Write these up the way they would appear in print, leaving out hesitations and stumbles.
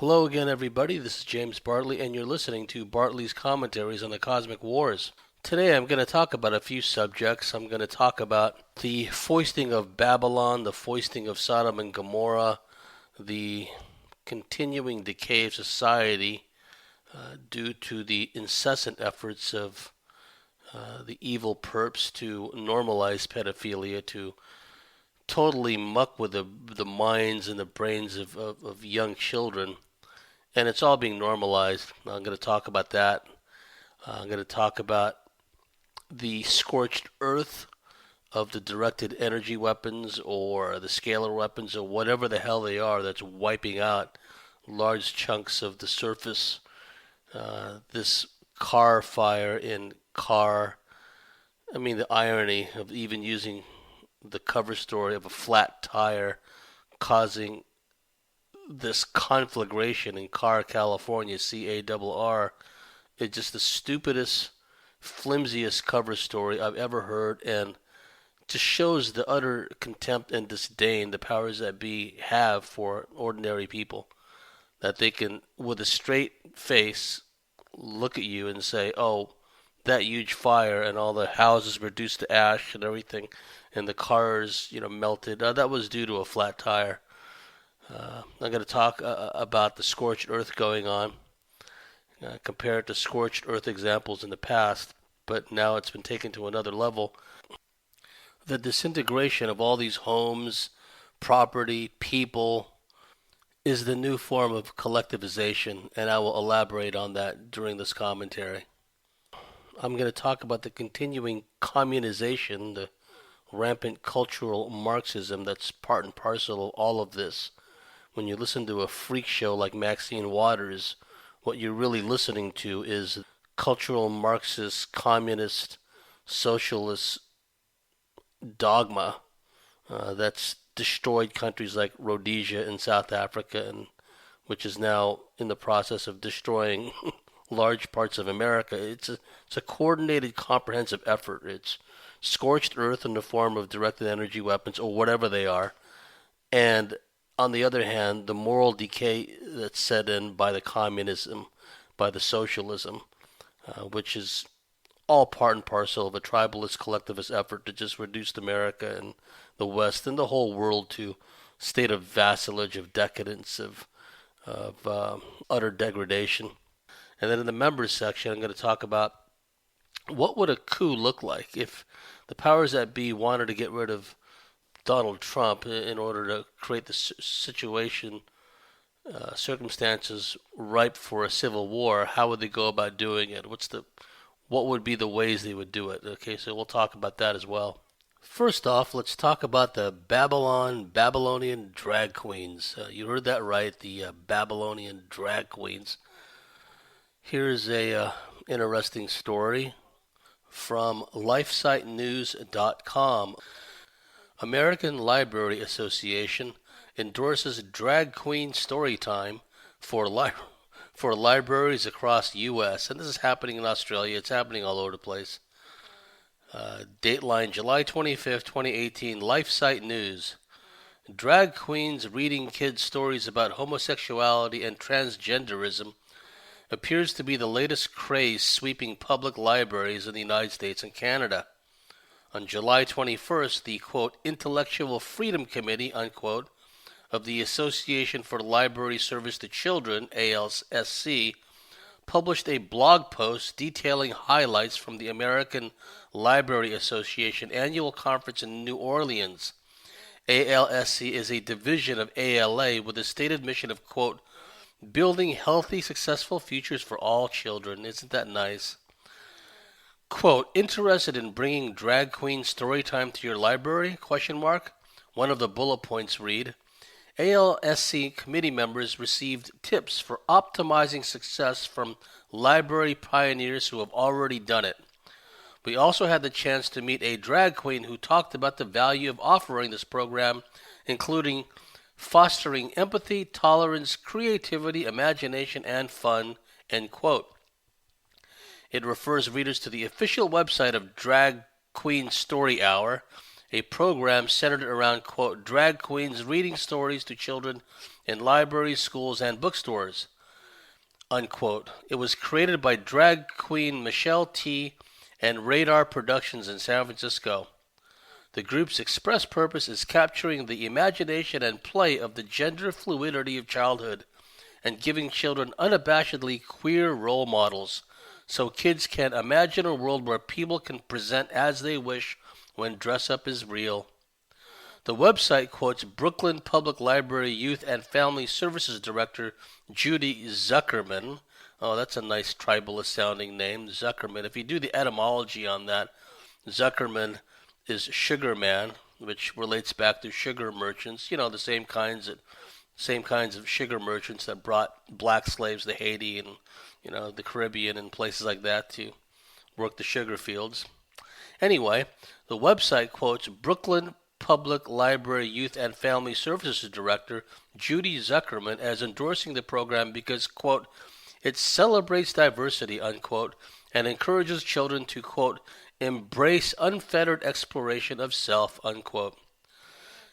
Hello again, everybody. This is James Bartley, and you're listening to Bartley's Commentaries on the Cosmic Wars. Today I'm going to talk about a few subjects. I'm going to talk about the foisting of Babylon, the foisting of Sodom and Gomorrah, the continuing decay of society due to the incessant efforts of the evil perps to normalize pedophilia, to totally muck with the minds and the brains of young children. And it's all being normalized. I'm going to talk about that. I'm going to talk about the scorched earth of the directed energy weapons or the scalar weapons or whatever the hell they are that's wiping out large chunks of the surface. This car fire in car. I mean, the irony of even using the cover story of a flat tire causing this conflagration in Carr, California, CARR, is just the stupidest, flimsiest cover story I've ever heard, and just shows the utter contempt and disdain the powers that be have for ordinary people. That they can, with a straight face, look at you and say, oh, that huge fire and all the houses reduced to ash and everything, and the cars, melted. That was due to a flat tire. I'm going to talk about the scorched earth going on, compared to scorched earth examples in the past, but now it's been taken to another level. The disintegration of all these homes, property, people is the new form of collectivization, and I will elaborate on that during this commentary. I'm going to talk about the continuing communization, the rampant cultural Marxism that's part and parcel of all of this. When you listen to a freak show like Maxine Waters, what you're really listening to is cultural Marxist, communist, socialist dogma that's destroyed countries like Rhodesia in South Africa, and which is now in the process of destroying large parts of America. It's a coordinated, comprehensive effort. It's scorched earth in the form of directed energy weapons or whatever they are, and on the other hand, the moral decay that's set in by the communism, by the socialism, which is all part and parcel of a tribalist collectivist effort to just reduce America and the West and the whole world to a state of vassalage, of decadence, of utter degradation. And then in the members section, I'm going to talk about what would a coup look like if the powers that be wanted to get rid of Donald Trump in order to create the circumstances ripe for a civil war. How would they go about doing it? What would be the ways they would do it? Okay, so we'll talk about that as well. First off, let's talk about the Babylonian drag queens. You heard that right, the Babylonian drag queens. Here's a interesting story from LifeSiteNews.com. American Library Association endorses drag queen story time for libraries across U.S. And this is happening in Australia. It's happening all over the place. Dateline July 25th, 2018. LifeSite News. Drag queens reading kids stories about homosexuality and transgenderism appears to be the latest craze sweeping public libraries in the United States and Canada. On July 21st, the, quote, Intellectual Freedom Committee, unquote, of the Association for Library Service to Children, ALSC, published a blog post detailing highlights from the American Library Association annual conference in New Orleans. ALSC is a division of ALA with a stated mission of, quote, building healthy, successful futures for all children. Isn't that nice? Quote, interested in bringing drag queen story time to your library? Question mark. One of the bullet points read, ALSC committee members received tips for optimizing success from library pioneers who have already done it. We also had the chance to meet a drag queen who talked about the value of offering this program, including fostering empathy, tolerance, creativity, imagination, and fun, end quote. It refers readers to the official website of Drag Queen Story Hour, a program centered around, quote, drag queens reading stories to children in libraries, schools, and bookstores, unquote. It was created by drag queen Michelle T. and Radar Productions in San Francisco. The group's express purpose is capturing the imagination and play of the gender fluidity of childhood and giving children unabashedly queer role models so kids can imagine a world where people can present as they wish when dress up is real. The website quotes Brooklyn Public Library Youth and Family Services Director Judy Zuckerman. Oh, that's a nice tribalist sounding name, Zuckerman. If you do the etymology on that, Zuckerman is sugar man, which relates back to sugar merchants. You know, the same kinds of sugar merchants that brought black slaves to Haiti and, the Caribbean and places like that to work the sugar fields. Anyway, the website quotes Brooklyn Public Library Youth and Family Services Director Judy Zuckerman as endorsing the program because, quote, it celebrates diversity, unquote, and encourages children to, quote, embrace unfettered exploration of self, unquote.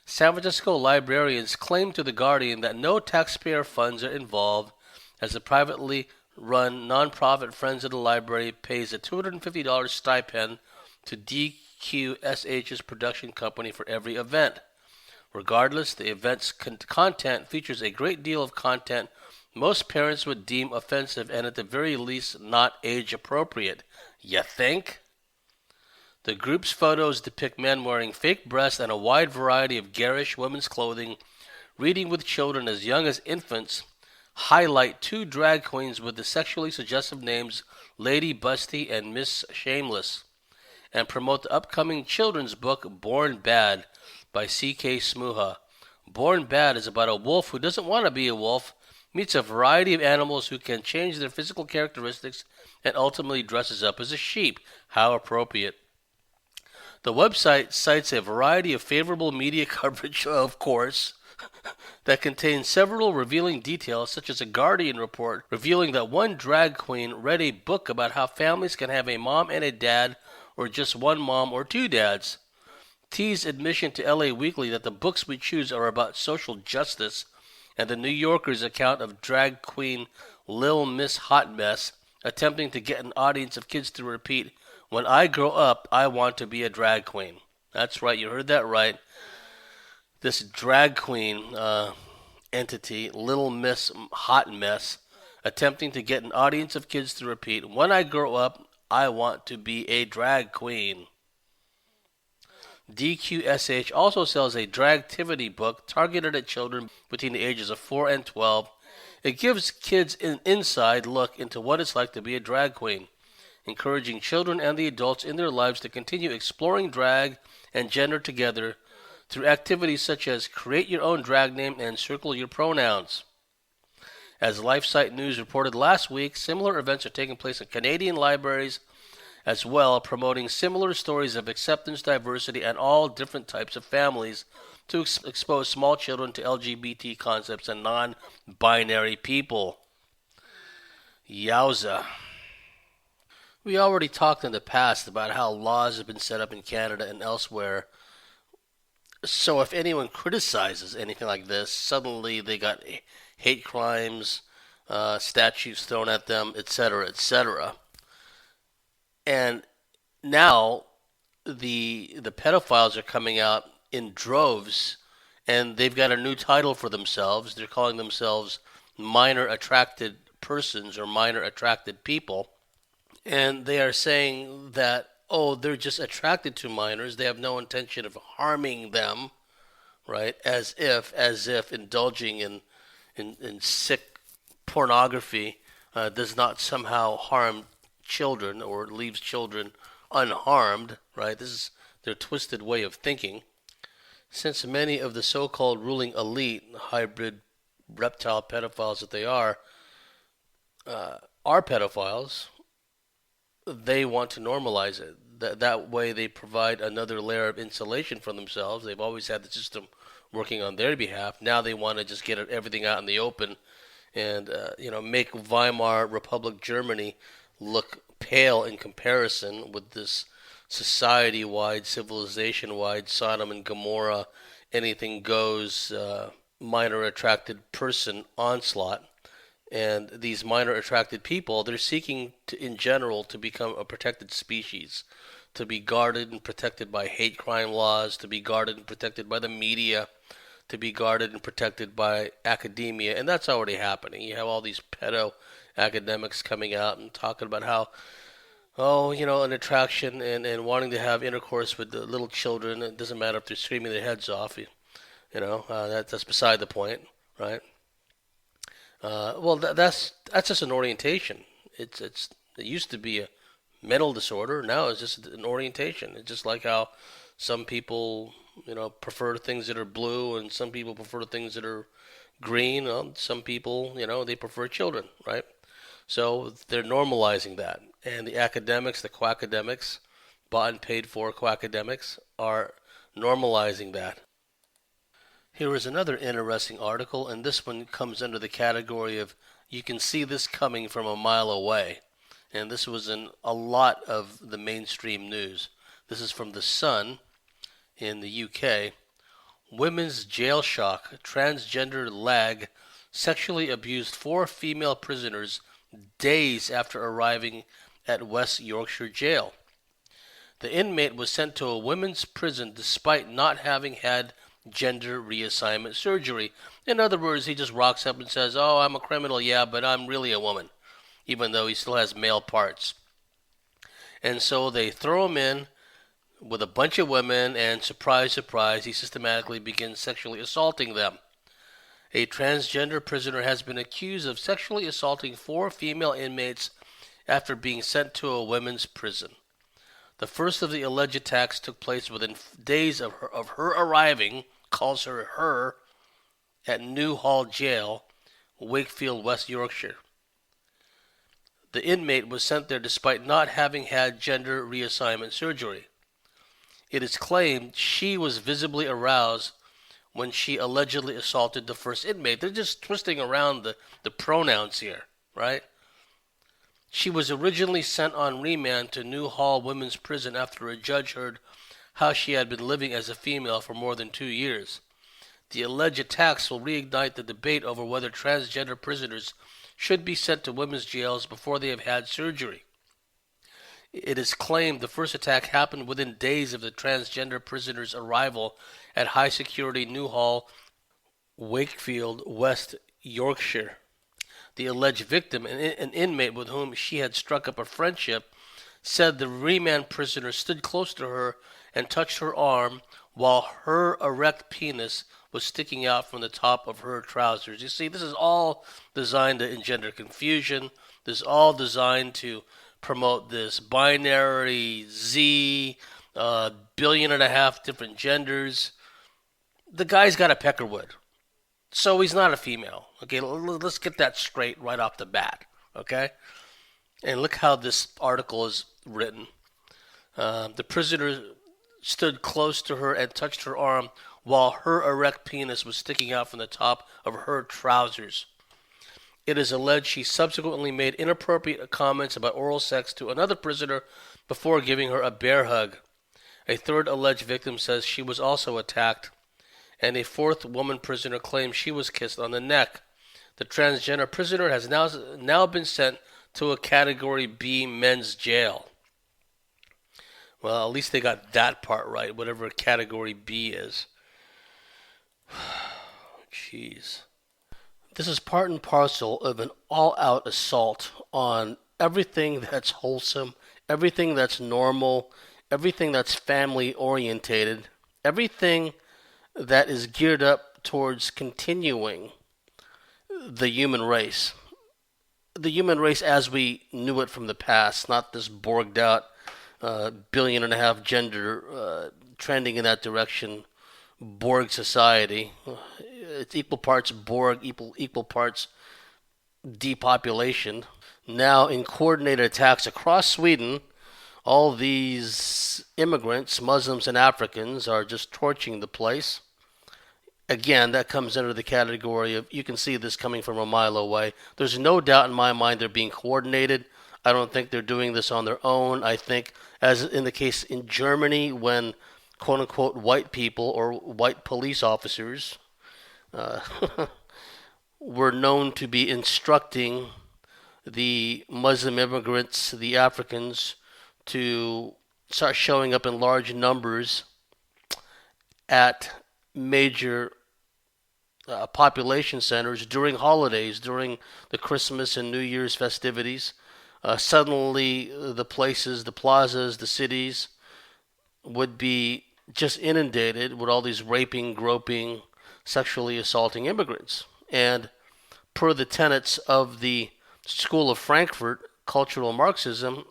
San Francisco librarians claim to The Guardian that no taxpayer funds are involved as the privately run nonprofit Friends of the Library pays a $250 stipend to DQSH's production company for every event. Regardless, the event's content features a great deal of content most parents would deem offensive and at the very least not age appropriate. You think? The group's photos depict men wearing fake breasts and a wide variety of garish women's clothing, reading with children as young as infants, highlight two drag queens with the sexually suggestive names Lady Busty and Miss Shameless, and promote the upcoming children's book Born Bad by C.K. Smuha. Born Bad is about a wolf who doesn't want to be a wolf, meets a variety of animals who can change their physical characteristics, and ultimately dresses up as a sheep. How appropriate. The website cites a variety of favorable media coverage, of course, that contains several revealing details, such as a Guardian report revealing that one drag queen read a book about how families can have a mom and a dad, or just one mom or two dads. T's admission to LA Weekly that the books we choose are about social justice, and the New Yorker's account of drag queen Lil Miss Hot Mess attempting to get an audience of kids to repeat, when I grow up, I want to be a drag queen. That's right, you heard that right. This drag queen entity, Little Miss Hot Mess, attempting to get an audience of kids to repeat, when I grow up, I want to be a drag queen. DQSH also sells a dragtivity book targeted at children between the ages of 4 and 12. It gives kids an inside look into what it's like to be a drag queen, encouraging children and the adults in their lives to continue exploring drag and gender together through activities such as create your own drag name and circle your pronouns. As LifeSite News reported last week, similar events are taking place in Canadian libraries as well, promoting similar stories of acceptance, diversity, and all different types of families to expose small children to LGBT concepts and non-binary people. Yowza. We already talked in the past about how laws have been set up in Canada and elsewhere. So if anyone criticizes anything like this, suddenly they got hate crimes, statutes thrown at them, etc., etc. And now the pedophiles are coming out in droves, and they've got a new title for themselves. They're calling themselves minor attracted persons or minor attracted people. And they are saying that, they're just attracted to minors. They have no intention of harming them, right? As if indulging in sick pornography does not somehow harm children or leaves children unharmed, right? This is their twisted way of thinking. Since many of the so-called ruling elite, hybrid reptile pedophiles that they are pedophiles, they want to normalize it. That way they provide another layer of insulation for themselves. They've always had the system working on their behalf. Now they want to just get everything out in the open and make Weimar Republic Germany look pale in comparison with this society-wide, civilization-wide, Sodom and Gomorrah, anything goes, minor attracted person onslaught. And these minor attracted people, they're seeking to, in general, to become a protected species, to be guarded and protected by hate crime laws, to be guarded and protected by the media, to be guarded and protected by academia. And that's already happening. You have all these pedo academics coming out and talking about how, oh, an attraction and wanting to have intercourse with the little children. It doesn't matter if they're screaming their heads off. That's beside the point, right? Well, that's just an orientation. It used to be a mental disorder. Now it's just an orientation. It's just like how some people, prefer things that are blue, and some people prefer things that are green. Some people, they prefer children, right? So they're normalizing that, and the academics, the quackademics, bought and paid for quackademics, are normalizing that. Here is another interesting article, and this one comes under the category of you can see this coming from a mile away. And this was in a lot of the mainstream news. This is from The Sun in the UK. Women's jail shock. Transgender lag sexually abused 4 female prisoners days after arriving at West Yorkshire jail. The inmate was sent to a women's prison despite not having had gender reassignment surgery. In other words, he just rocks up and says, "Oh, I'm a criminal, yeah, but I'm really a woman," even though he still has male parts. And so they throw him in with a bunch of women, and surprise, surprise, he systematically begins sexually assaulting them. A transgender prisoner has been accused of sexually assaulting 4 female inmates after being sent to a women's prison. The first of the alleged attacks took place within days of her arriving, calls her, at Newhall Jail, Wakefield, West Yorkshire. The inmate was sent there despite not having had gender reassignment surgery. It is claimed she was visibly aroused when she allegedly assaulted the first inmate. They're just twisting around the pronouns here, right? She was originally sent on remand to Newhall Women's Prison after a judge heard how she had been living as a female for more than 2 years. The alleged attacks will reignite the debate over whether transgender prisoners should be sent to women's jails before they have had surgery. It is claimed the first attack happened within days of the transgender prisoner's arrival at high-security Newhall, Wakefield, West Yorkshire. The alleged victim, an inmate with whom she had struck up a friendship, said the remand prisoner stood close to her and touched her arm while her erect penis was sticking out from the top of her trousers. You see, this is all designed to engender confusion. This is all designed to promote this binary Z, 1.5 billion different genders. The guy's got a peckerwood, so he's not a female. Okay, let's get that straight right off the bat. Okay, and look how this article is written. The prisoner stood close to her and touched her arm while her erect penis was sticking out from the top of her trousers. It is alleged she subsequently made inappropriate comments about oral sex to another prisoner before giving her a bear hug. A third alleged victim says she was also attacked, and a fourth woman prisoner claims she was kissed on the neck. The transgender prisoner has now been sent to a Category B men's jail. Well, at least they got that part right, whatever Category B is. Jeez. This is part and parcel of an all-out assault on everything that's wholesome, everything that's normal, everything that's family-orientated, everything that is geared up towards continuing the human race. The human race as we knew it from the past, not this borged out 1.5 billion gender trending in that direction Borg society. It's equal parts Borg, equal parts depopulation. Now, in coordinated attacks across Sweden, all these immigrants, Muslims and Africans, are just torching the place. Again, that comes under the category of you can see this coming from a mile away. There's no doubt in my mind they're being coordinated. I don't think they're doing this on their own. I think, as in the case in Germany, when quote unquote white people or white police officers uh, were known to be instructing the Muslim immigrants, the Africans, to start showing up in large numbers at major population centers during holidays, during the Christmas and New Year's festivities. Suddenly, the places, the plazas, the cities would be just inundated with all these raping, groping, sexually assaulting immigrants. And per the tenets of the School of Frankfurt, cultural Marxism,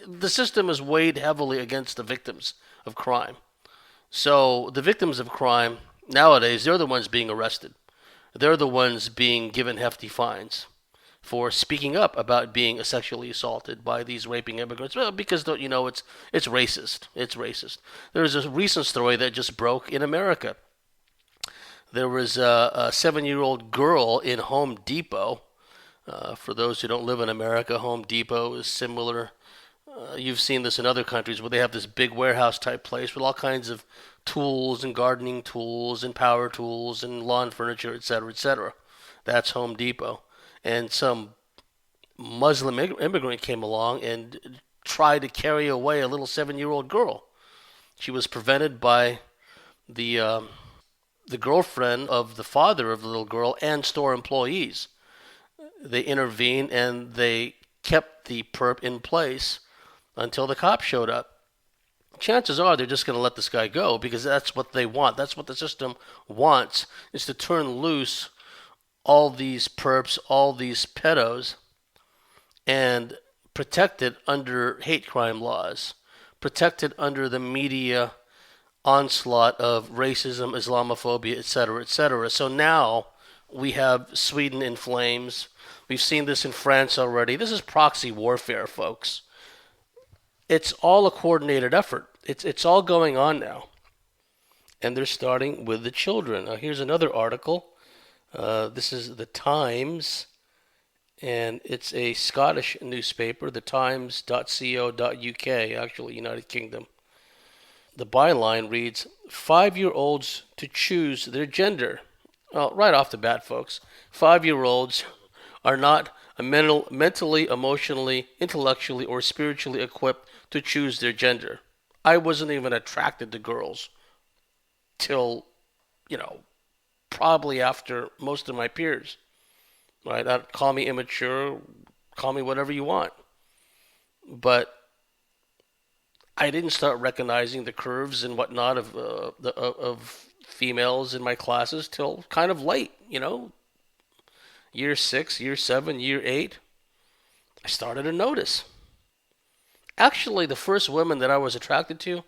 the system is weighed heavily against the victims of crime. So the victims of crime nowadays, they're the ones being arrested. They're the ones being given hefty fines for speaking up about being sexually assaulted by these raping immigrants. Well, because it's racist. It's racist. There's a recent story that just broke in America. There was a 7-year-old girl in Home Depot. For those who don't live in America, Home Depot is similar. You've seen this in other countries where they have this big warehouse type place with all kinds of tools and gardening tools and power tools and lawn furniture, etc., etc. That's Home Depot. And some Muslim immigrant came along and tried to carry away a little 7-year-old girl. She was prevented by the girlfriend of the father of the little girl and store employees. They intervened and they kept the perp in place until the cops showed up. Chances are they're just going to let this guy go because that's what they want. That's what the system wants, is to turn loose all these perps, all these pedos, and protect it under hate crime laws, protect it under the media onslaught of racism, Islamophobia, etc., etc. So now we have Sweden in flames. We've seen this in France already. This is proxy warfare, folks. It's all a coordinated effort. It's all going on now. And they're starting with the children. Now, here's another article. This is the Times, and it's a Scottish newspaper, thetimes.co.uk, actually, United Kingdom. The byline reads, 5-year-olds to choose their gender. Well, right off the bat, folks, 5-year-olds are not mentally, emotionally, intellectually, or spiritually equipped to choose their gender. I wasn't even attracted to girls till, probably after most of my peers. Right? Call me immature, call me whatever you want. But I didn't start recognizing the curves and whatnot of females in my classes till kind of late, Year 6, year 7, year 8, I started to notice. Actually, the first women that I was attracted to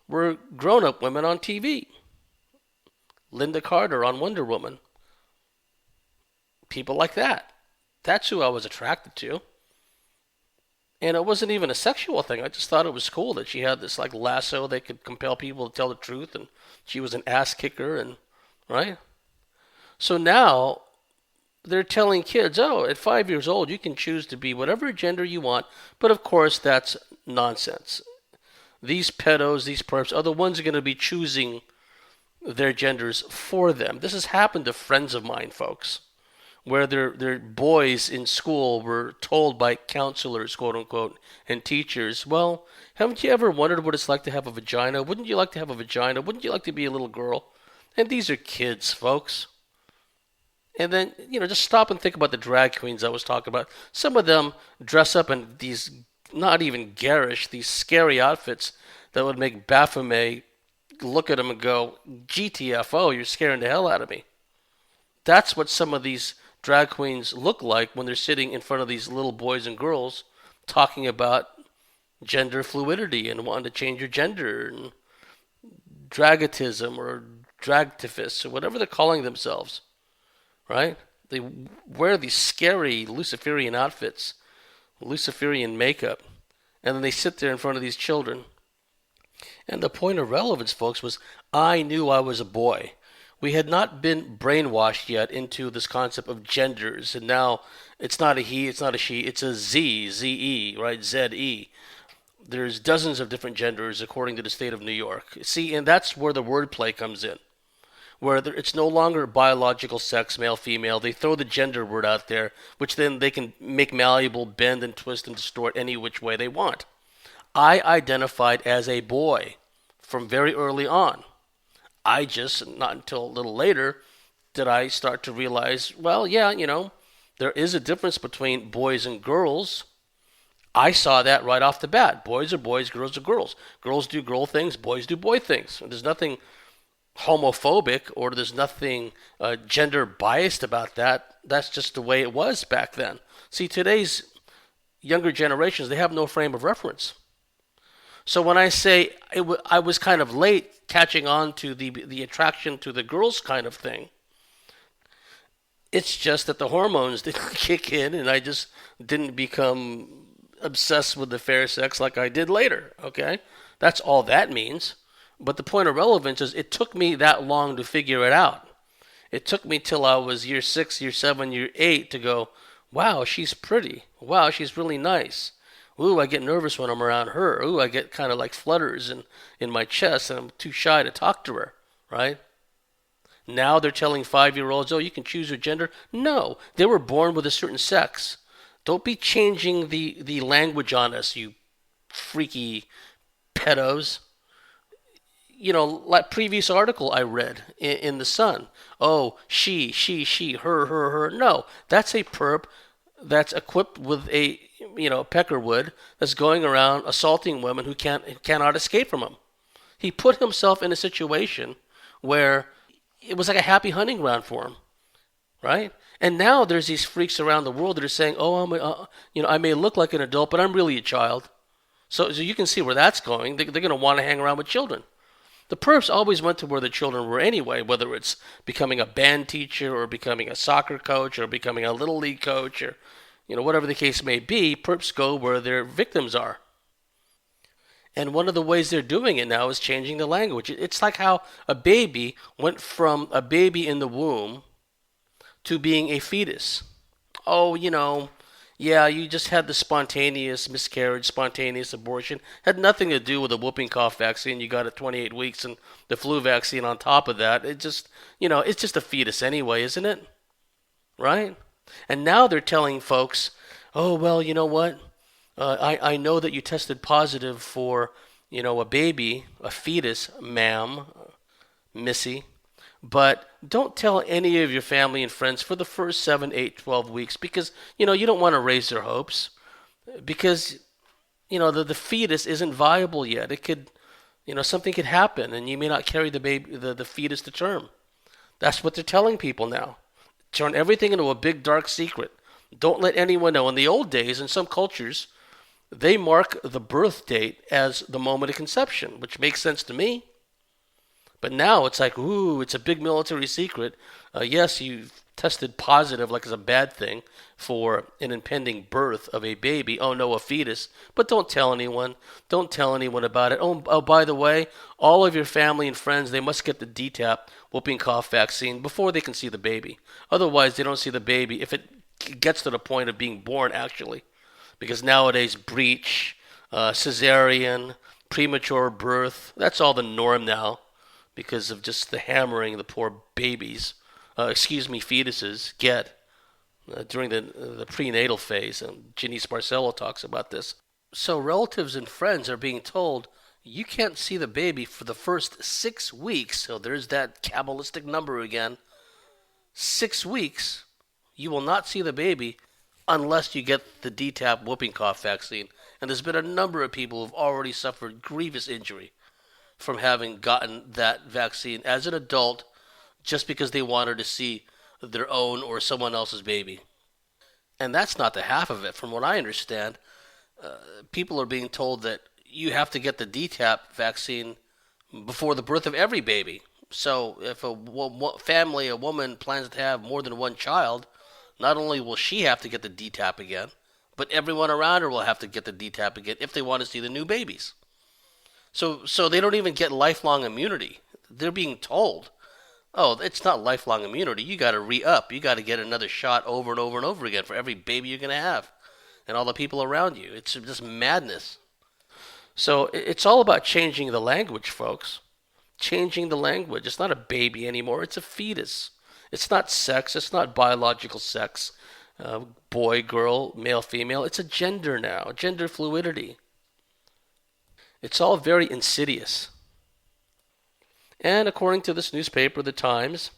were grown-up women on TV. Linda Carter on Wonder Woman. People like that. That's who I was attracted to. And it wasn't even a sexual thing. I just thought it was cool that she had this like lasso that could compel people to tell the truth, and she was an ass kicker, and right? So now they're telling kids, oh, at 5 years old, you can choose to be whatever gender you want. But of course, that's nonsense. These pedos, these perps, are the ones who are going to be choosing their genders for them. This has happened to friends of mine, folks, where their boys in school were told by counselors, quote unquote, and teachers, well, haven't you ever wondered what it's like to have a vagina? Wouldn't you like to have a vagina? Wouldn't you like to be a little girl? And these are kids, folks. And then, just stop and think about the drag queens I was talking about. Some of them dress up in these, not even garish, these scary outfits that would make Baphomet look at them and go, GTFO, you're scaring the hell out of me. That's what some of these drag queens look like when they're sitting in front of these little boys and girls talking about gender fluidity and wanting to change your gender and dragotism or dragtifists or whatever they're calling themselves. Right? They wear these scary Luciferian outfits, Luciferian makeup, and then they sit there in front of these children. And the point of relevance, folks, was I knew I was a boy We had not been brainwashed yet into this concept of genders, and now it's not a he, it's not a she, it's a Z, Z-E, right? Z-E. There's dozens of different genders according to the state of New York. See, and that's where the wordplay comes in, where it's no longer biological sex, male, female. They throw the gender word out there, which then they can make malleable, bend and twist and distort any which way they want. I identified as a boy from very early on. I just, not until a little later, did I start to realize, well, yeah, there is a difference between boys and girls. I saw that right off the bat. Boys are boys, girls are girls. Girls do girl things, boys do boy things. There's nothing homophobic or there's nothing gender biased about that. That's just the way it was back then. See, today's younger generations, they have no frame of reference. So when I say I was kind of late catching on to the attraction to the girls kind of thing, it's just that the hormones didn't kick in and I just didn't become obsessed with the fair sex like I did later, okay? That's all that means. But the point of relevance is it took me that long to figure it out. It took me till I was year 6, year 7, year 8 to go, wow, she's pretty. Wow, she's really nice. Ooh, I get nervous when I'm around her. Ooh, I get kind of like flutters in my chest and I'm too shy to talk to her, right? Now they're telling 5-year-olds, oh, you can choose your gender. No, they were born with a certain sex. Don't be changing the language on us, you freaky pedos. Like previous article I read in the Sun. Oh, she, her. No, that's a perp that's equipped with a peckerwood that's going around assaulting women who cannot escape from him. He put himself in a situation where it was like a happy hunting ground for him, right? And now there's these freaks around the world that are saying, "Oh, I may look like an adult, but I'm really a child." So you can see where that's going. They're going to want to hang around with children. The perps always went to where the children were anyway, whether it's becoming a band teacher or becoming a soccer coach or becoming a little league coach or whatever the case may be. Perps go where their victims are. And one of the ways they're doing it now is changing the language. It's like how a baby went from a baby in the womb to being a fetus. Oh, yeah, you just had the spontaneous miscarriage, spontaneous abortion. Had nothing to do with the whooping cough vaccine you got at 28 weeks and the flu vaccine on top of that. It just, it's just a fetus anyway, isn't it? Right? And now they're telling folks, oh, well, you know what? I know that you tested positive for, a baby, a fetus, ma'am, missy. But don't tell any of your family and friends for the first 7, 8, 12 weeks because, you don't want to raise their hopes because, the fetus isn't viable yet. It could, something could happen and you may not carry the baby, the fetus to term. That's what they're telling people now. Turn everything into a big dark secret. Don't let anyone know. In the old days, in some cultures, they mark the birth date as the moment of conception, which makes sense to me. But now it's like, ooh, it's a big military secret. Yes, you tested positive, like it's a bad thing, for an impending birth of a baby. Oh, no, a fetus. But don't tell anyone. Don't tell anyone about it. Oh, by the way, all of your family and friends, they must get the DTaP, whooping cough vaccine, before they can see the baby. Otherwise, they don't see the baby if it gets to the point of being born, actually. Because nowadays, breech, cesarean, premature birth, that's all the norm now. Because of just the hammering the poor babies, fetuses get during the prenatal phase. And Ginny Sparcello talks about this. So relatives and friends are being told, you can't see the baby for the first 6 weeks. So there's that Kabbalistic number again. 6 weeks, you will not see the baby unless you get the DTaP whooping cough vaccine. And there's been a number of people who've already suffered grievous injury from having gotten that vaccine as an adult just because they wanted to see their own or someone else's baby. And that's not the half of it. From what I understand, people are being told that you have to get the DTaP vaccine before the birth of every baby. So if a woman plans to have more than one child, not only will she have to get the DTaP again, but everyone around her will have to get the DTaP again if they want to see the new babies. So they don't even get lifelong immunity. They're being told. Oh, it's not lifelong immunity. You got to re-up. You got to get another shot over and over and over again for every baby you're going to have and all the people around you. It's just madness. So it's all about changing the language, folks. Changing the language. It's not a baby anymore. It's a fetus. It's not sex. It's not biological sex. Boy, girl, male, female. It's a gender now. Gender fluidity. It's all very insidious. And according to this newspaper, The Times,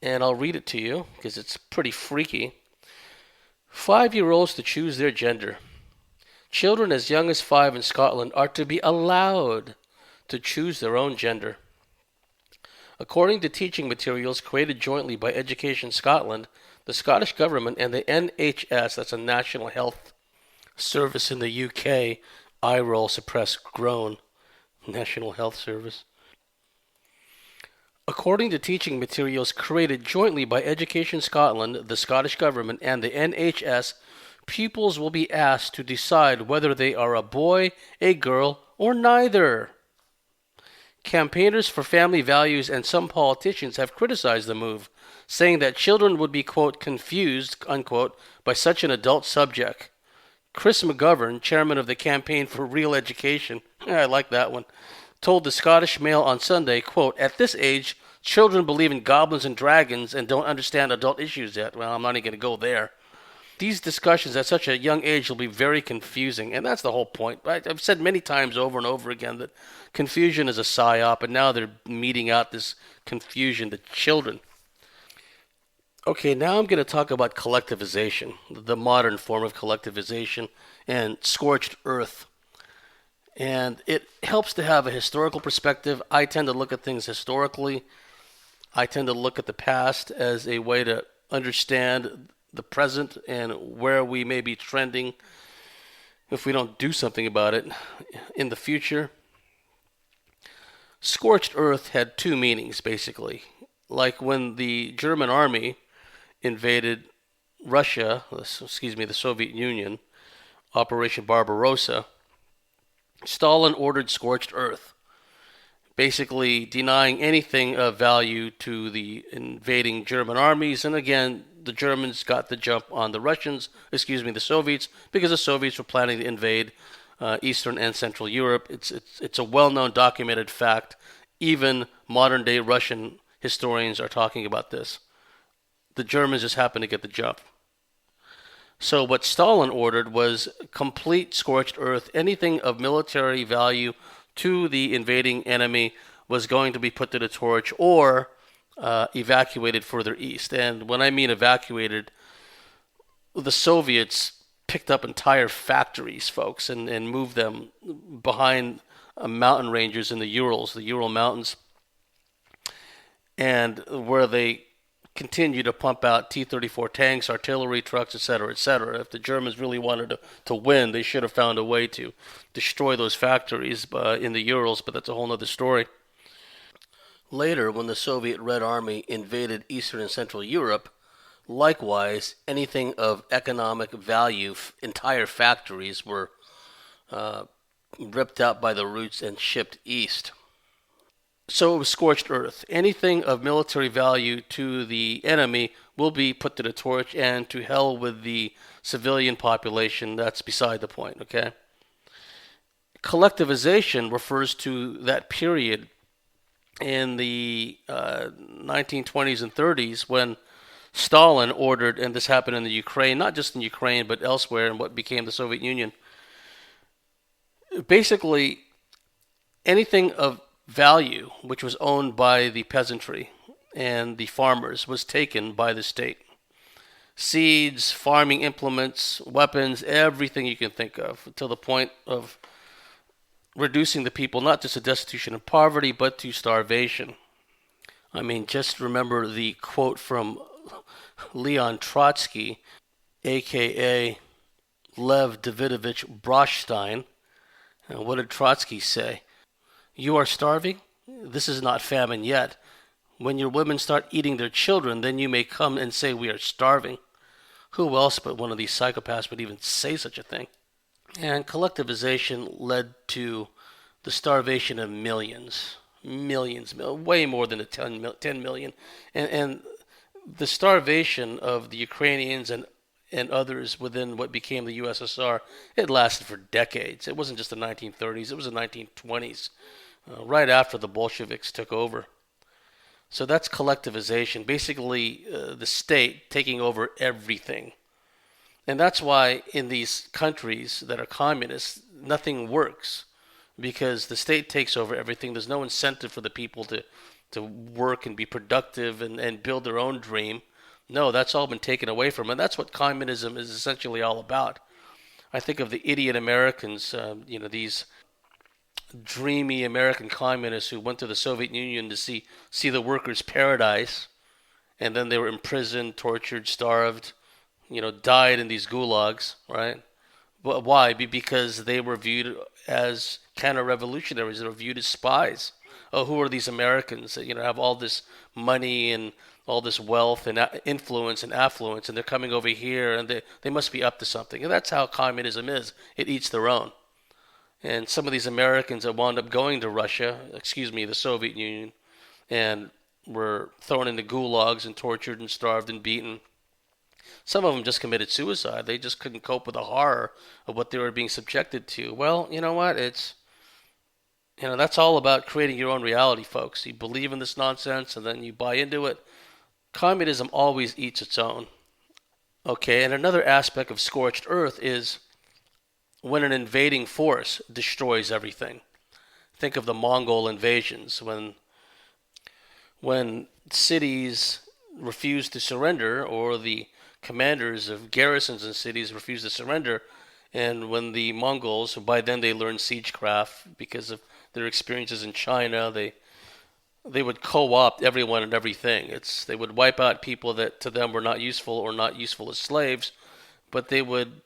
and I'll read it to you because it's pretty freaky. 5-year-olds to choose their gender. Children as young as 5 in Scotland are to be allowed to choose their own gender. According to teaching materials created jointly by Education Scotland, the Scottish Government and the NHS, that's a National Health Service in the UK, eye roll, suppressed groan, National Health Service. According to teaching materials created jointly by Education Scotland, the Scottish Government, and the NHS, pupils will be asked to decide whether they are a boy, a girl, or neither. Campaigners for family values and some politicians have criticized the move, saying that children would be, quote, confused, unquote, by such an adult subject. Chris McGovern, chairman of the Campaign for Real Education, I like that one, told the Scottish Mail on Sunday, quote, at this age, children believe in goblins and dragons and don't understand adult issues yet. Well, I'm not even going to go there. These discussions at such a young age will be very confusing, and that's the whole point. I've said many times over and over again that confusion is a psyop, and now they're meting out this confusion to children. Okay, now I'm going to talk about collectivization, the modern form of collectivization, and scorched earth. And it helps to have a historical perspective. I tend to look at things historically. I tend to look at the past as a way to understand the present and where we may be trending if we don't do something about it in the future. Scorched earth had two meanings, basically. Like when the German army invaded Russia, the Soviet Union, Operation Barbarossa, Stalin ordered scorched earth, basically denying anything of value to the invading German armies. And again, the Germans got the jump on the Soviets, because the Soviets were planning to invade Eastern and Central Europe. It's a well-known, documented fact. Even modern-day Russian historians are talking about this. The Germans just happened to get the jump. So what Stalin ordered was complete scorched earth. Anything of military value to the invading enemy was going to be put to the torch or evacuated further east. And when I mean evacuated, the Soviets picked up entire factories, folks, and moved them behind mountain ranges in the Ural Mountains, and where they continue to pump out T-34 tanks, artillery trucks, etc., etc. If the Germans really wanted to win, they should have found a way to destroy those factories in the Urals, but that's a whole other story. Later, when the Soviet Red Army invaded Eastern and Central Europe, likewise, anything of economic value, entire factories were ripped out by the roots and shipped east. So it was scorched earth. Anything of military value to the enemy will be put to the torch, and to hell with the civilian population. That's beside the point, okay? Collectivization refers to that period in the 1920s and 30s when Stalin ordered, and this happened in the Ukraine, not just in Ukraine, but elsewhere in what became the Soviet Union. Basically, anything of value which was owned by the peasantry and the farmers was taken by the state. Seeds, farming implements, weapons, everything you can think of, to the point of reducing the people not just to destitution and poverty, but to starvation. I mean, just remember the quote from Leon Trotsky, a.k.a. Lev Davidovich Broshstein. What did Trotsky say? You are starving? This is not famine yet. When your women start eating their children, then you may come and say we are starving. Who else but one of these psychopaths would even say such a thing? And collectivization led to the starvation of millions. millions, way more than 10 million. And the starvation of the Ukrainians and others within what became the USSR, it lasted for decades. It wasn't just the 1930s, it was the 1920s, right after the Bolsheviks took over. So that's collectivization, basically the state taking over everything. And that's why in these countries that are communist, nothing works because the state takes over everything. There's no incentive for the people to work and be productive and build their own dream. No, that's all been taken away from them. And that's what communism is essentially all about. I think of the idiot Americans, these dreamy American communists who went to the Soviet Union to see the workers' paradise, and then they were imprisoned, tortured, starved, died in these gulags, right? But why? Because they were viewed as counter-revolutionaries. They were viewed as spies. Oh, who are these Americans that have all this money and all this wealth and influence and affluence, and they're coming over here, and they must be up to something. And that's how communism is. It eats their own. And some of these Americans that wound up going to Russia, the Soviet Union, and were thrown into gulags and tortured and starved and beaten. Some of them just committed suicide. They just couldn't cope with the horror of what they were being subjected to. Well, you know what? That's all about creating your own reality, folks. You believe in this nonsense and then you buy into it. Communism always eats its own. Okay, and another aspect of scorched earth is when an invading force destroys everything. Think of the Mongol invasions when cities refused to surrender, or the commanders of garrisons in cities refused to surrender, and when the Mongols, who by then they learned siegecraft because of their experiences in China, they would co-opt everyone and everything. They would wipe out people that to them were not useful or not useful as slaves, but they would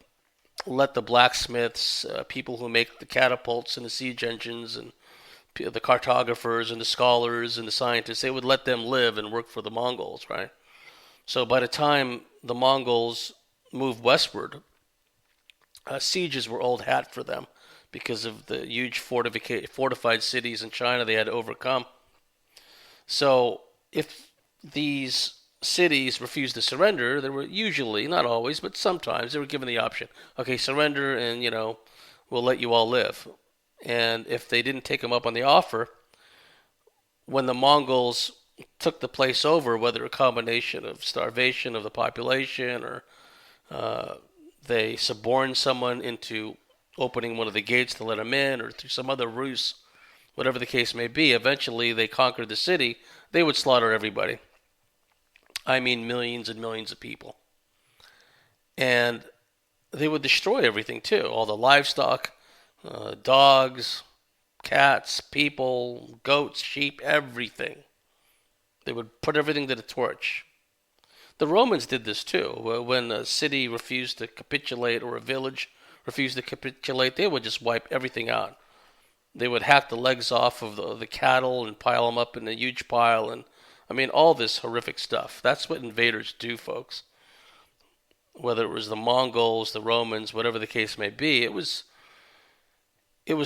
let the blacksmiths, people who make the catapults and the siege engines, and the cartographers and the scholars and the scientists, they would let them live and work for the Mongols, right? So by the time the Mongols moved westward, sieges were old hat for them because of the huge fortified cities in China they had to overcome. So if these cities refused to surrender, they were usually, not always, but sometimes, they were given the option. Okay, surrender and, we'll let you all live. And if they didn't take them up on the offer, when the Mongols took the place over, whether a combination of starvation of the population or they suborned someone into opening one of the gates to let them in, or through some other ruse, whatever the case may be, eventually they conquered the city, they would slaughter everybody. I mean millions and millions of people. And they would destroy everything too. All the livestock, dogs, cats, people, goats, sheep, everything. They would put everything to the torch. The Romans did this too. When a city refused to capitulate or a village refused to capitulate, they would just wipe everything out. They would hack the legs off of the cattle and pile them up in a huge pile, and all this horrific stuff. That's what invaders do, folks. Whether it was the Mongols, the Romans, whatever the case may be, it was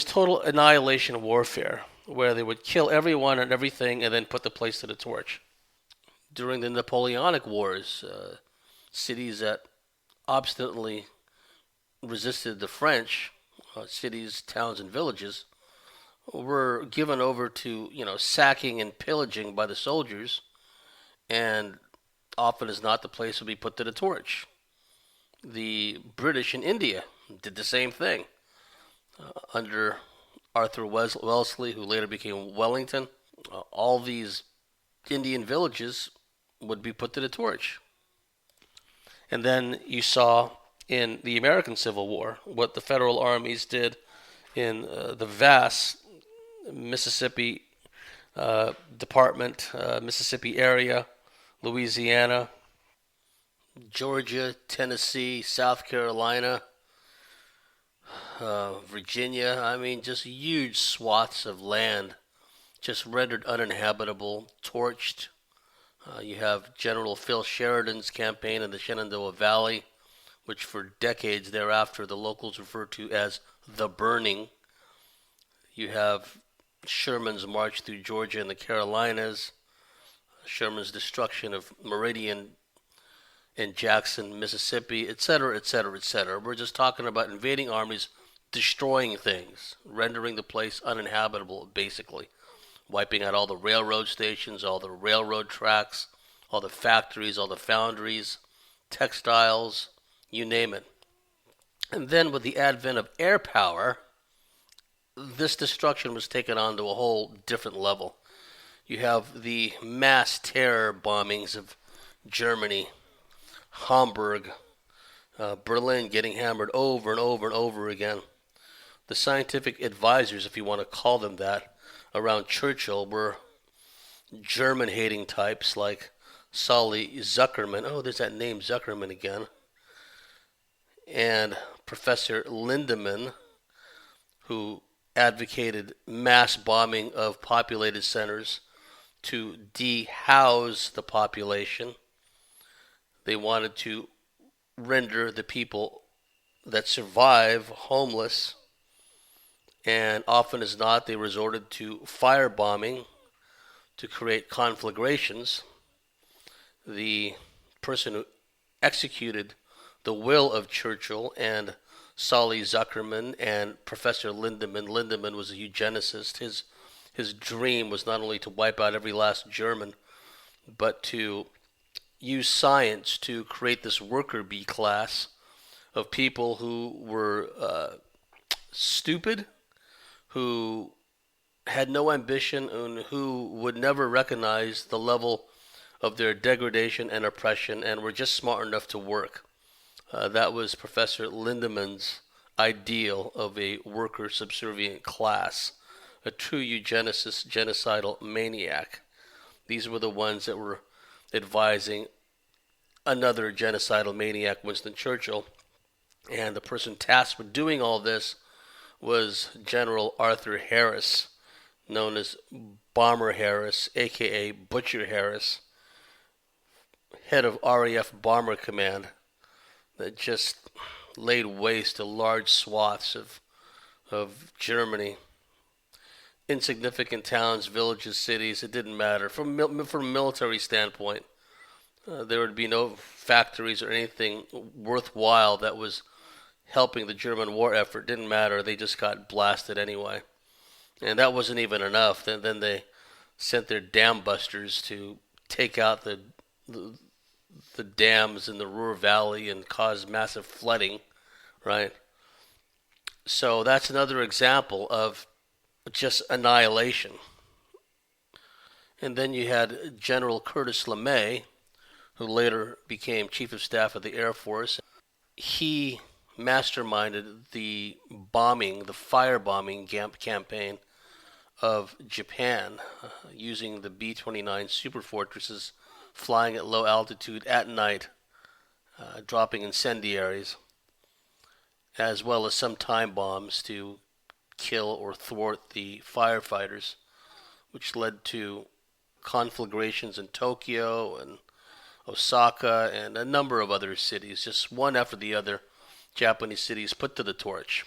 total annihilation warfare, where they would kill everyone and everything and then put the place to the torch. During the Napoleonic Wars, cities that obstinately resisted the French, cities, towns, and villages, were given over to, sacking and pillaging by the soldiers, and often as not, the place would be put to the torch. The British in India did the same thing under Arthur Wellesley, who later became Wellington. All these Indian villages would be put to the torch. And then you saw in the American Civil War what the federal armies did in the vast Mississippi department, Mississippi area, Louisiana, Georgia, Tennessee, South Carolina, Virginia. Just huge swaths of land just rendered uninhabitable, torched. You have General Phil Sheridan's campaign in the Shenandoah Valley, which for decades thereafter the locals referred to as the Burning. You have Sherman's march through Georgia and the Carolinas, Sherman's destruction of Meridian and Jackson, Mississippi, etc., etc., etc. We're just talking about invading armies destroying things, rendering the place uninhabitable, basically. Wiping out all the railroad stations, all the railroad tracks, all the factories, all the foundries, textiles, you name it. And then with the advent of air power, this destruction was taken on to a whole different level. You have the mass terror bombings of Germany, Hamburg, Berlin getting hammered over and over and over again. The scientific advisors, if you want to call them that, around Churchill were German hating types like Solly Zuckerman. Oh, there's that name Zuckerman again. And Professor Lindemann, who advocated mass bombing of populated centers to dehouse the population. They wanted to render the people that survive homeless, and often as not, they resorted to firebombing to create conflagrations. The person who executed the will of Churchill and Solly Zuckerman and Professor Lindemann. Lindemann was a eugenicist. His dream was not only to wipe out every last German, but to use science to create this worker bee class of people who were stupid, who had no ambition, and who would never recognize the level of their degradation and oppression and were just smart enough to work. That was Professor Lindemann's ideal of a worker subservient class, a true eugenicist, genocidal maniac. These were the ones that were advising another genocidal maniac, Winston Churchill. And the person tasked with doing all this was General Arthur Harris, known as Bomber Harris, aka Butcher Harris, head of RAF Bomber Command, that just laid waste to large swaths of Germany. Insignificant towns, villages, cities, it didn't matter. From a military standpoint, there would be no factories or anything worthwhile that was helping the German war effort. Didn't matter. They just got blasted anyway. And that wasn't even enough. Then they sent their dam busters to take out the dams in the Ruhr Valley and cause massive flooding, right? So that's another example of just annihilation. And then you had General Curtis LeMay, who later became Chief of Staff of the Air Force. He masterminded the firebombing campaign of Japan, using the B-29 superfortresses, flying at low altitude at night, dropping incendiaries, as well as some time bombs to kill or thwart the firefighters, which led to conflagrations in Tokyo and Osaka and a number of other cities, just one after the other, Japanese cities put to the torch.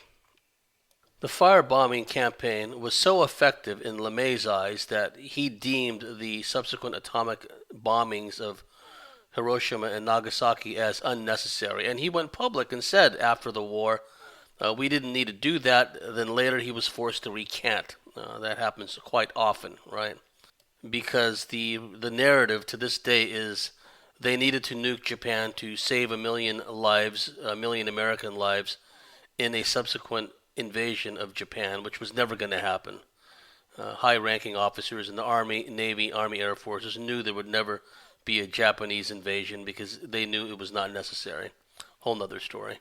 The firebombing campaign was so effective in LeMay's eyes that he deemed the subsequent atomic bombings of Hiroshima and Nagasaki as unnecessary. And he went public and said after the war, we didn't need to do that. Then later he was forced to recant. That happens quite often, right? Because the narrative to this day is they needed to nuke Japan to save a million American lives in a subsequent invasion of Japan, which was never going to happen. High-ranking officers in the Army, Navy, Army Air Forces knew there would never be a Japanese invasion because they knew it was not necessary. Whole nother story.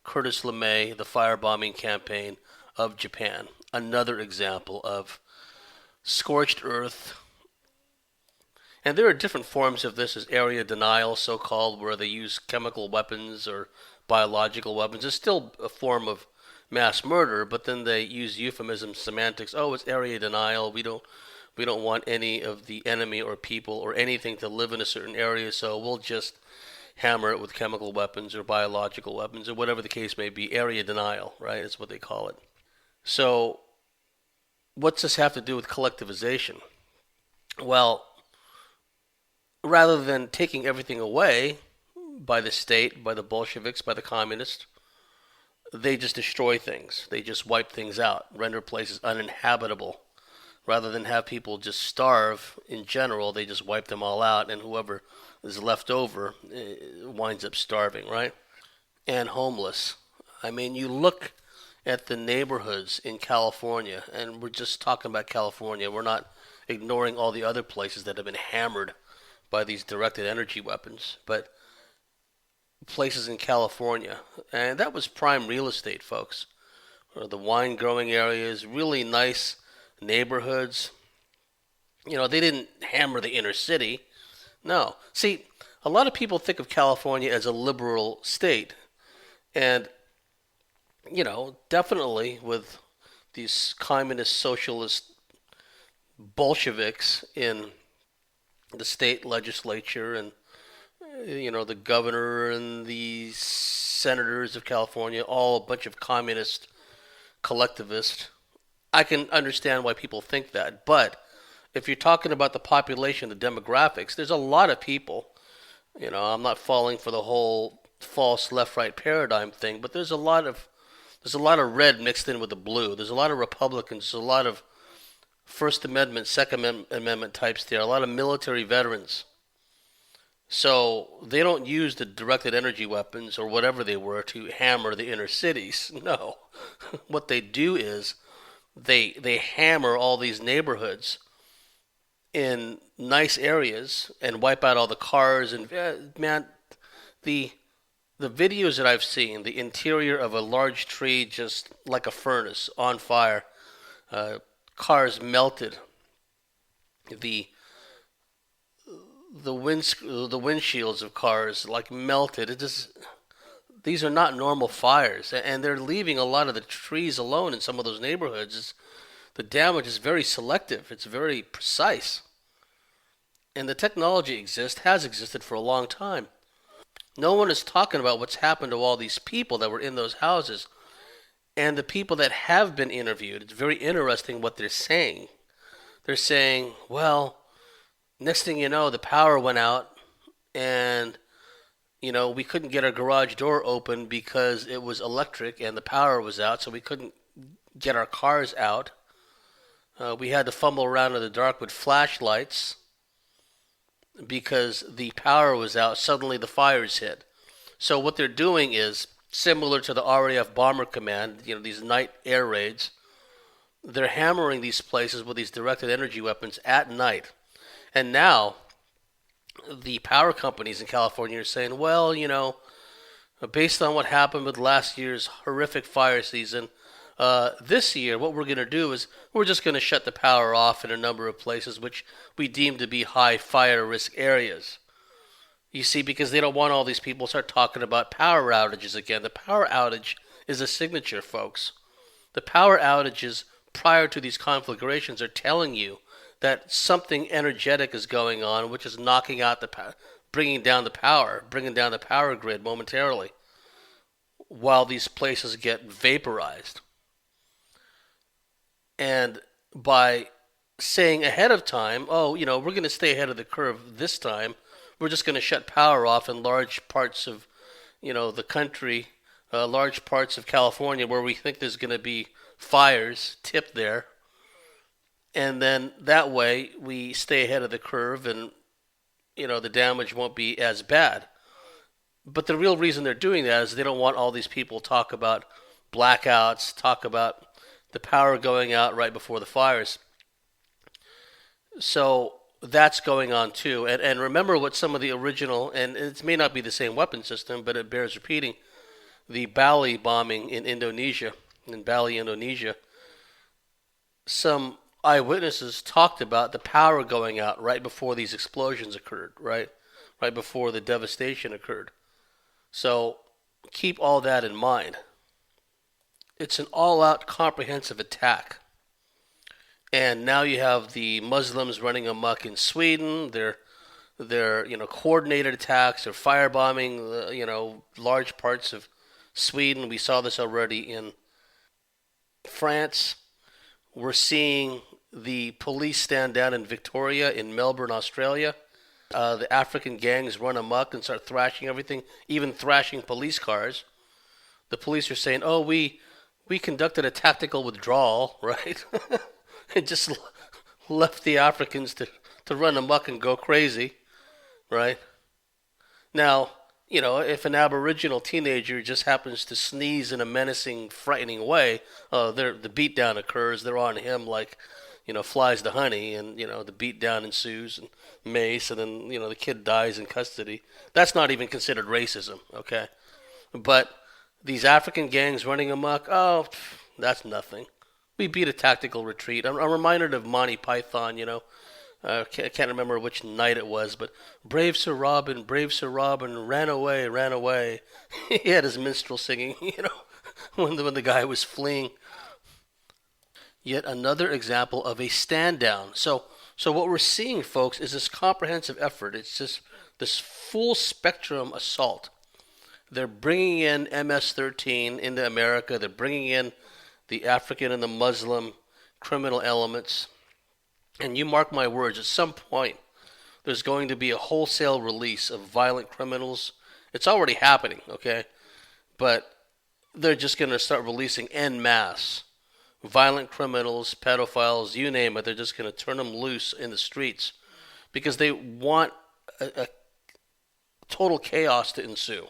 Curtis LeMay, the firebombing campaign of Japan, another example of scorched earth. And there are different forms of this, as area denial, so-called, where they use chemical weapons or biological weapons. It's still a form of mass murder, but then they use euphemism semantics. Oh, it's area denial. We don't want any of the enemy or people or anything to live in a certain area, so we'll just hammer it with chemical weapons or biological weapons or whatever the case may be. Area denial, right? Is what they call it. So What's this have to do with collectivization? Well, rather than taking everything away by the state, by the Bolsheviks, by the communists, they just destroy things. They just wipe things out, render places uninhabitable. Rather than have people just starve in general, they just wipe them all out, and whoever is left over winds up starving, right? And homeless. I mean, you look at the neighborhoods in California, and we're just talking about California. We're not ignoring all the other places that have been hammered by these directed energy weapons, but places in California, and that was prime real estate, folks. The wine growing areas, really nice neighborhoods. You know, they didn't hammer the inner city. No. See, a lot of people think of California as a liberal state, and definitely with these communist socialist Bolsheviks in the state legislature and the governor and the senators of California, all a bunch of communist collectivists. I can understand why people think that, but if you're talking about the population, the demographics, there's a lot of people. I'm not falling for the whole false left-right paradigm thing, but there's a lot of red mixed in with the blue. There's a lot of Republicans. There's a lot of First Amendment, Second Amendment types there. A lot of military veterans. So they don't use the directed energy weapons or whatever they were to hammer the inner cities. No, what they do is they hammer all these neighborhoods in nice areas and wipe out all the cars and man, the the videos that I've seen, the interior of a large tree just like a furnace on fire, uh, cars melted, the the windshields of cars like melted. It just these are not normal fires, and they're leaving a lot of the trees alone in some of those neighborhoods. The damage is very selective. It's very precise, and the technology has existed for a long time. No one is talking about what's happened to all these people that were in those houses. And the people that have been interviewed, it's very interesting what they're saying. They're saying, well, next thing you know, the power went out and, we couldn't get our garage door open because it was electric and the power was out, so we couldn't get our cars out. We had to fumble around in the dark with flashlights because the power was out. Suddenly the fires hit. So what they're doing is similar to the RAF Bomber Command, these night air raids. They're hammering these places with these directed energy weapons at night. And now the power companies in California are saying, well, based on what happened with last year's horrific fire season, this year, what we're going to do is we're just going to shut the power off in a number of places which we deem to be high fire risk areas. You see, because they don't want all these people to start talking about power outages again. The power outage is a signature, folks. The power outages prior to these conflagrations are telling you that something energetic is going on, which is knocking out the power, bringing down the power grid momentarily, while these places get vaporized. And by saying ahead of time, we're going to stay ahead of the curve this time, we're just going to shut power off in large parts of, the country, large parts of California where we think there's going to be fires tipped there. And then that way we stay ahead of the curve and, the damage won't be as bad. But the real reason they're doing that is they don't want all these people to talk about blackouts, talk about the power going out right before the fires. So that's going on too. And remember what some of the original, and it may not be the same weapon system, but it bears repeating, the Bali bombing in Bali, Indonesia. Some eyewitnesses talked about the power going out right before these explosions occurred, right? Right before the devastation occurred. So keep all that in mind. It's an all-out comprehensive attack. And now you have the Muslims running amok in Sweden. They're coordinated attacks. They're firebombing large parts of Sweden. We saw this already in France, We're seeing the police stand down in Victoria, in Melbourne, Australia. The African gangs run amok and start thrashing everything, even thrashing police cars. The police are saying, "Oh, we conducted a tactical withdrawal, right?" And just left the Africans to run amok and go crazy, right? Now, if an Aboriginal teenager just happens to sneeze in a menacing, frightening way, the beatdown occurs. They're on him like, flies to honey, and the beatdown ensues, and mace, and then the kid dies in custody. That's not even considered racism, okay? But these African gangs running amok, oh, that's nothing. We beat a tactical retreat. I'm reminded of Monty Python, I can't remember which night it was, but brave Sir Robin, ran away, ran away. He had his minstrel singing, when the guy was fleeing. Yet another example of a stand down. So what we're seeing, folks, is this comprehensive effort. It's just this full spectrum assault. They're bringing in MS-13 into America. They're bringing in the African and the Muslim criminal elements. And you mark my words, at some point, there's going to be a wholesale release of violent criminals. It's already happening, okay? But they're just going to start releasing en masse violent criminals, pedophiles, you name it. They're just going to turn them loose in the streets because they want a total chaos to ensue.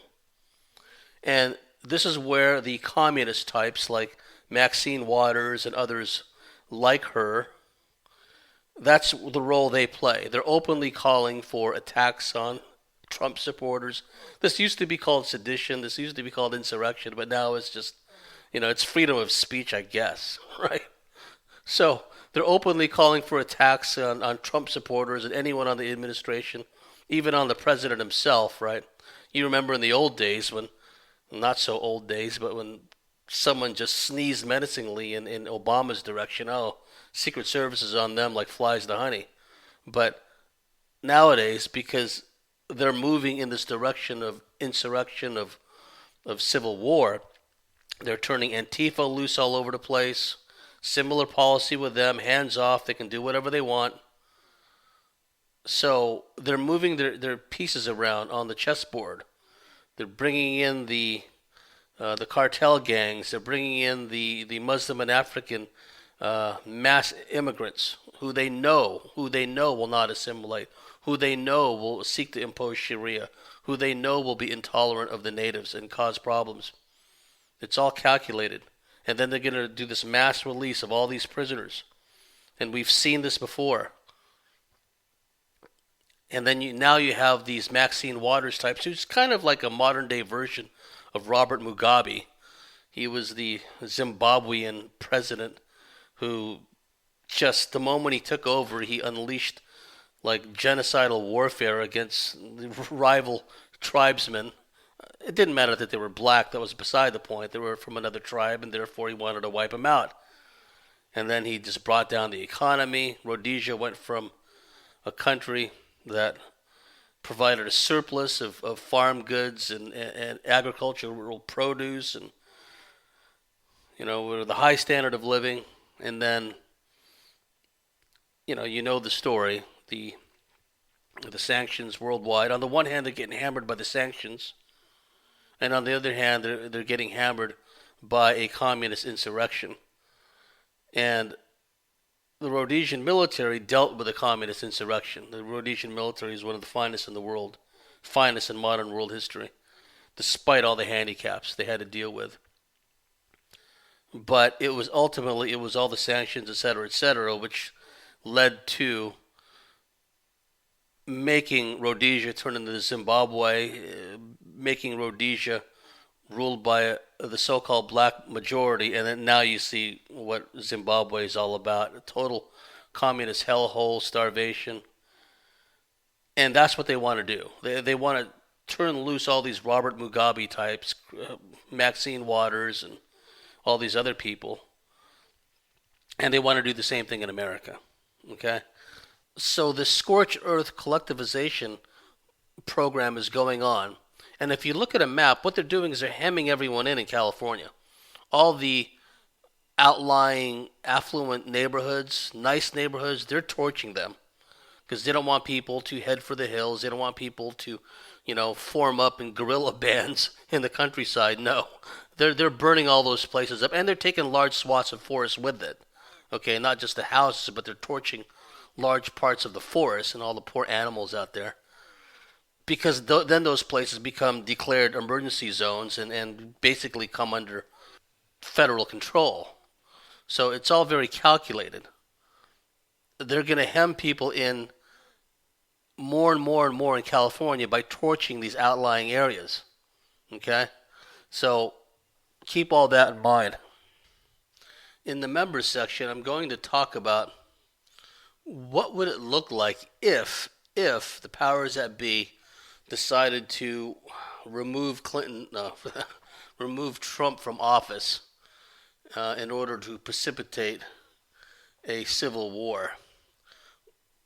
And this is where the communist types like Maxine Waters and others like her, that's the role they play. They're openly calling for attacks on Trump supporters. This used to be called sedition. This used to be called insurrection. But now it's just, it's freedom of speech, I guess, right? So they're openly calling for attacks on Trump supporters and anyone on the administration, even on the president himself, right? You remember in the old days when, not so old days, but when someone just sneezed menacingly in Obama's direction, oh, Secret Service is on them like flies to honey. But nowadays, because they're moving in this direction of insurrection, of civil war, they're turning Antifa loose all over the place. Similar policy with them, hands off, they can do whatever they want. So they're moving their pieces around on the chessboard. They're bringing in the cartel gangs. They're bringing in the Muslim and African mass immigrants who they know will not assimilate, who they know will seek to impose Sharia, who they know will be intolerant of the natives and cause problems. It's all calculated. And then they're going to do this mass release of all these prisoners. And we've seen this before. And then now you have these Maxine Waters types, who's kind of like a modern day version of Robert Mugabe. He was the Zimbabwean president who just the moment he took over, he unleashed like genocidal warfare against the rival tribesmen. It didn't matter that they were black. That was beside the point. They were from another tribe, and therefore he wanted to wipe them out. And then he just brought down the economy. Rhodesia went from a country that provided a surplus of farm goods and agricultural produce and, with a high standard of living. And then, the story, the sanctions worldwide. On the one hand, they're getting hammered by the sanctions. And on the other hand, they're getting hammered by a communist insurrection. And the Rhodesian military dealt with a communist insurrection. The Rhodesian military is one of the finest in the world, finest in modern world history, despite all the handicaps they had to deal with. But it was all the sanctions, etc., which led to making Rhodesia turn into Zimbabwe, making Rhodesia ruled by the so-called black majority, and then now you see what Zimbabwe is all about, a total communist hellhole, starvation. And that's what they want to do. They want to turn loose all these Robert Mugabe types, Maxine Waters, and all these other people. And they want to do the same thing in America. Okay? So the scorched earth collectivization program is going on. And if you look at a map, what they're doing is they're hemming everyone in California. All the outlying affluent neighborhoods, nice neighborhoods, they're torching them because they don't want people to head for the hills. They don't want people to, form up in guerrilla bands in the countryside. No, they're burning all those places up, and they're taking large swaths of forest with it. Okay, not just the houses, but they're torching large parts of the forest and all the poor animals out there. Because then those places become declared emergency zones and basically come under federal control. So it's all very calculated. They're going to hem people in more and more and more in California by torching these outlying areas. Okay? So keep all that in mind. In the members section, I'm going to talk about what would it look like if the powers that be decided to remove Clinton, no, remove Trump from office in order to precipitate a civil war.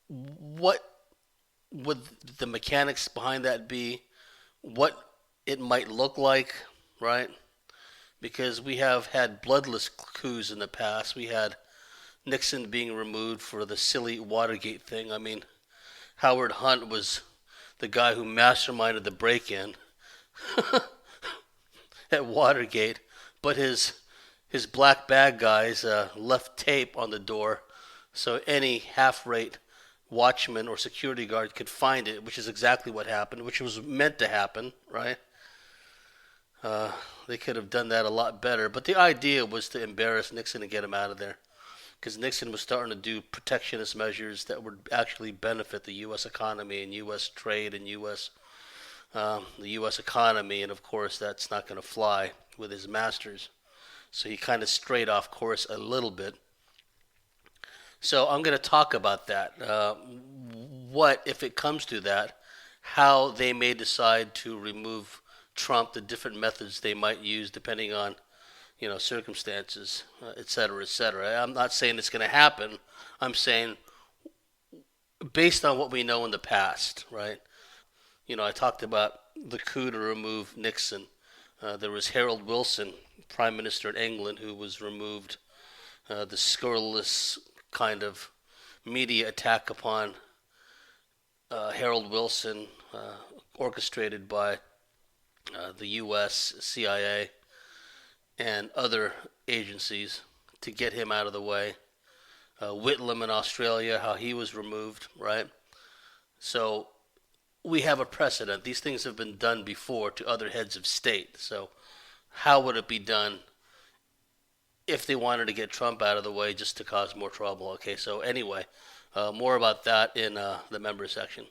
What would the mechanics behind that be? What it might look like, right? Because we have had bloodless coups in the past. We had Nixon being removed for the silly Watergate thing. I mean, Howard Hunt was the guy who masterminded the break-in at Watergate, but his black bag guys left tape on the door so any half-rate watchman or security guard could find it, which is exactly what happened, which was meant to happen, right? They could have done that a lot better, but the idea was to embarrass Nixon and get him out of there, because Nixon was starting to do protectionist measures that would actually benefit the U.S. economy and U.S. trade and the U.S. economy, and of course that's not going to fly with his masters. So he kind of strayed off course a little bit. So I'm going to talk about that. What, if it comes to that, how they may decide to remove Trump, the different methods they might use depending on, circumstances, et cetera, et cetera. I'm not saying it's going to happen. I'm saying based on what we know in the past, right? I talked about the coup to remove Nixon. There was Harold Wilson, Prime Minister in England, who was removed. The scurrilous kind of media attack upon Harold Wilson, orchestrated by the U.S., CIA, and other agencies to get him out of the way. Whitlam in Australia, how he was removed, right? So we have a precedent. These things have been done before to other heads of state. So how would it be done if they wanted to get Trump out of the way just to cause more trouble? Okay, so anyway, more about that in the member section.